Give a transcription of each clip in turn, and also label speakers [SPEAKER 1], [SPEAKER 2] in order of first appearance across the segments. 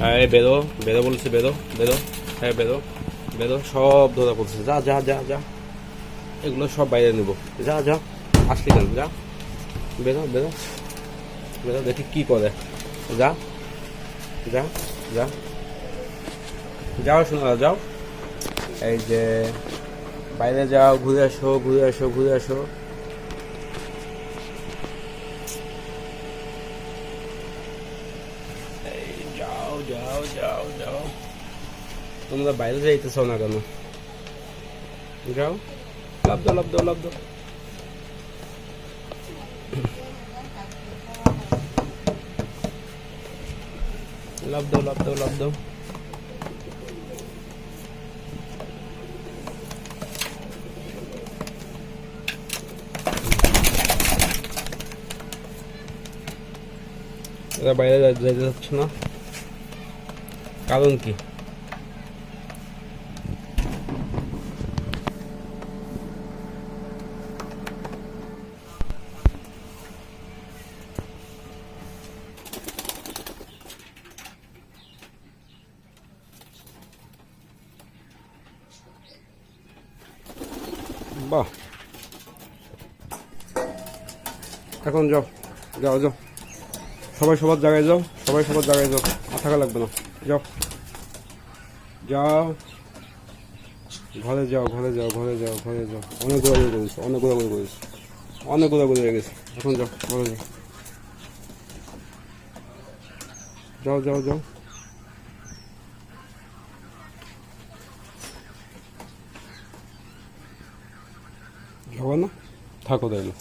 [SPEAKER 1] হ্যাঁ বেরো, বেরো বলছে, বেরো বেরো, হ্যাঁ বেরো বেরো, সব ধরা পড়ছে। যা যা যা যা, এগুলো সব বাইরে নেবো। যা যা, আসলি কেন? যা, বেরো বেরো বেরো, দেখি কি করে। যা যা যা, যাও শোনা, যাও। এই যে বাইরে যাও, ঘুরে আসো ঘুরে আসো ঘুরে আসো। এই যাও যাও যাও যাও, তোমরা বাইরে যাইতেছ না কেন? যাও, লাভ দাও লাভ দাও লাভ দাও। লাভ দাও লাভ দাও লাভ দাও। এরা বাইরে যাইতে যাচ্ছে না, কারণ কি? বাহ, এখন যাও যাও যাও, সবাই সবার জায়গায় যাও, সবাই সবার জায়গায় যাও, আর থাকা লাগবে না। যাও যাও, ঘরে যাও ঘরে যাও ঘরে যাও ঘরে যাও। অনেক ঘোরাঘুরি করেছো, অনেক ঘোরাঘুরি করেছো, অনেক ঘোরাঘুরি হয়ে গেছে। এখন যাও ঘরে যাও, যাও যাও যাও। যাবো না, থাকো তাইলে।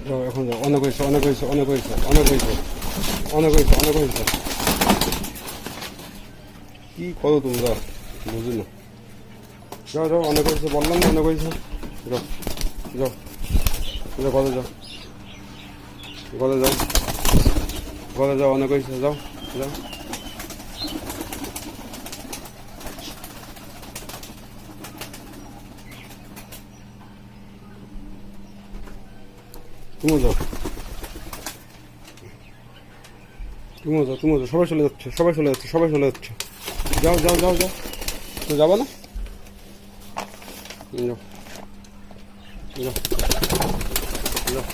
[SPEAKER 1] যাও এখন যাও, অনেক হয়েছে অনেক হয়েছে অনেক হয়েছে অনেক হয়েছে অনেক হয়েছে অনেক হয়েছে। কি করো তোমরা বুঝি না। যাও যাও, অনেক হয়েছে বললাম না, অনেক হয়েছে। যাও যাও যাও, ঘরে যাও ঘরে যাও ঘরে যাও, অনেক হয়েছে। যাও যাও, তুমিও যাও তুমিও যাও তুমিও যাও, সবাই চলে যাচ্ছে সবাই চলে যাচ্ছে সবাই চলে যাচ্ছে। যাও যাও যাও যাও, তো যাবো না? যাও যাও যাও।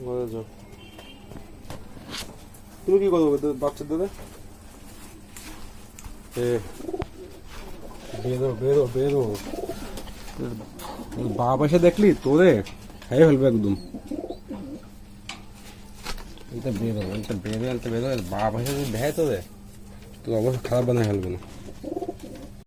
[SPEAKER 1] ঘরে যাও। তুমি কি করবো বাচ্চাদের? বেরো বেরো বেরো, বাপ এসে দেখলি তোরে খাই ফেলবে একদম। এটা বেরো, এটা বেরো, এটা বেরো, বাপ এসে যদি দেয় তোরে, তোর অবস্থা খারাপ বানায় ফেলবে না।